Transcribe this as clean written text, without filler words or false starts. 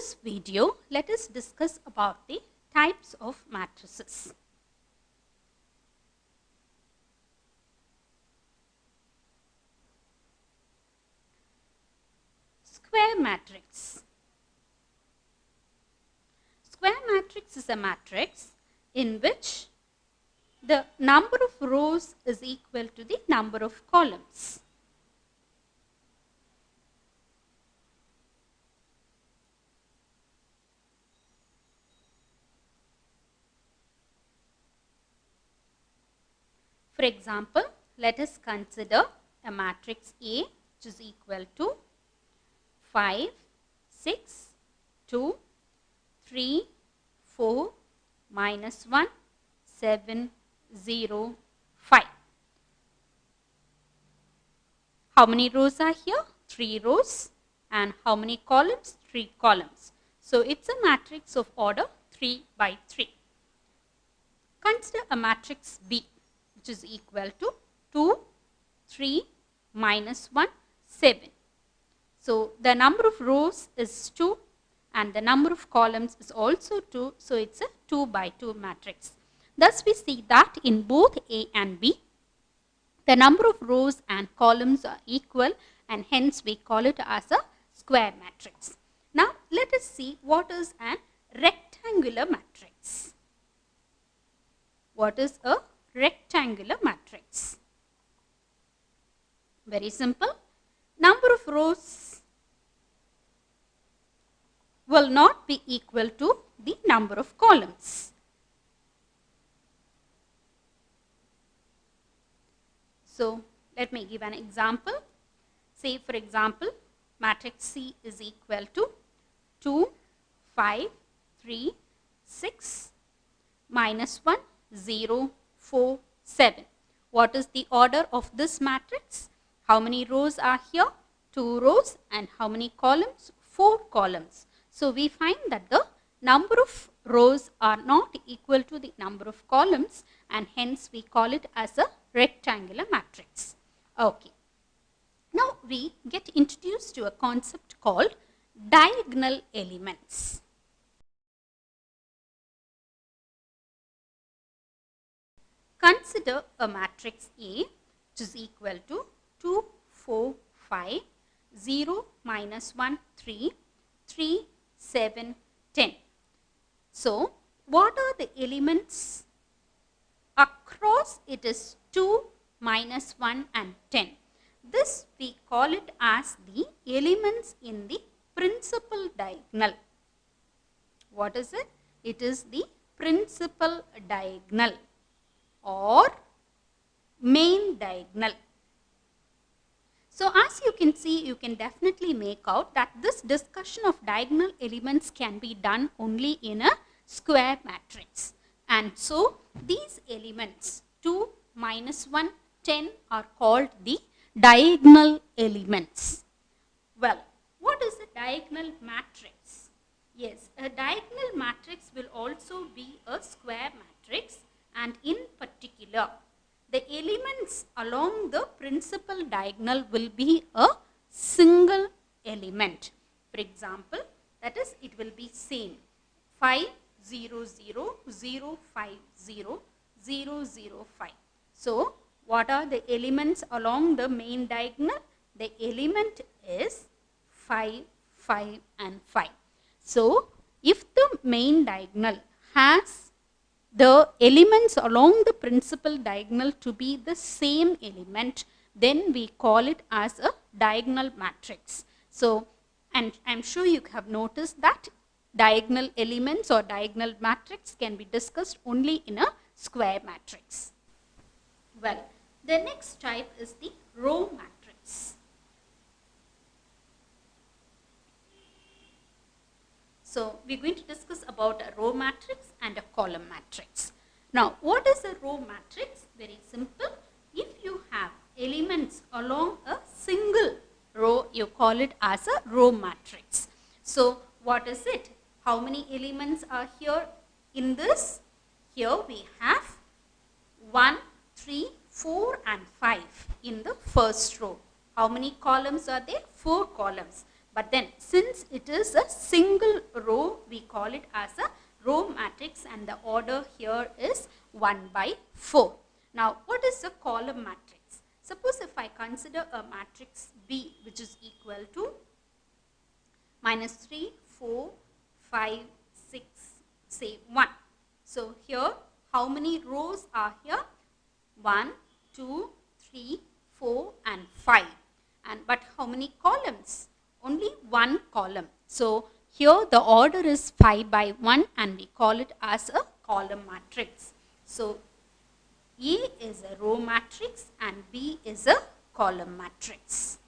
this video, let us discuss about the types of matrices. Square matrix. Square matrix is a matrix in which the number of rows is equal to the number of columns. For example, let us consider a matrix A which is equal to 5, 6, 2, 3, 4, minus 1, 7, 0, 5. How many rows are here? 3 rows. And how many columns? 3 columns. So it's a matrix of order 3 by 3. Consider a matrix B which is equal to 2, 3, minus 1, 7. So the number of rows is 2 and the number of columns is also 2. So it's a 2 by 2 matrix. Thus we see that in both A and B, the number of rows and columns are equal and hence we call it as a square matrix. Now let us see what is an rectangular matrix. What is a rectangular matrix? Very simple. Number of rows will not be equal to the number of columns. So let me give an example. Say for example, matrix C is equal to 2, 5, 3, 6, minus 1, 0, 4, 7. What is the order of this matrix? How many rows are here? 2 rows. And how many columns? 4 columns. So we find that the number of rows are not equal to the number of columns and hence we call it as a rectangular matrix. Okay. Now we get introduced to a concept called diagonal elements. Consider a matrix A which is equal to 2, 4, 5, 0, minus 1, 3, 3, 7, 10. So, what are the elements? Across it is 2, minus 1 and 10. This we call it as the elements in the principal diagonal. What is it? It is the principal diagonal or main diagonal. So as you can see, you can definitely make out that this discussion of diagonal elements can be done only in a square matrix. And so these elements 2, minus 1, 10 are called the diagonal elements. Well, what is a diagonal matrix? Yes, a diagonal matrix will also be a square matrix, and in particular the elements along the principal diagonal will be a single element. For example, that is, it will be same 5, 0, 0, 0, 5, 0, 0, 0, 5. So what are the elements along the main diagonal? The element is 5, 5 and 5. So if the main diagonal has the elements along the principal diagonal to be the same element, then we call it as a diagonal matrix. So, and I'm sure you have noticed that diagonal elements or diagonal matrix can be discussed only in a square matrix. Well, the next type is the row matrix. So we're going to discuss about a row matrix and a column matrix. Now, what is a row matrix? Very simple. If you have elements along a single row, you call it as a row matrix. So what is it? How many elements are here in this? Here we have 1, 3, 4 and 5 in the first row. How many columns are there? 4 columns. But then since it is a single row, we call it as a row matrix, and the order here is 1 by 4. Now what is a column matrix? Suppose if I consider a matrix B which is equal to minus 3, 4, 5, 6, say 1. So here how many rows are here? 1, 2, 3, 4 and 5. But how many columns? Only one column. So here the order is 5 by 1 and we call it as a column matrix. So A is a row matrix and B is a column matrix.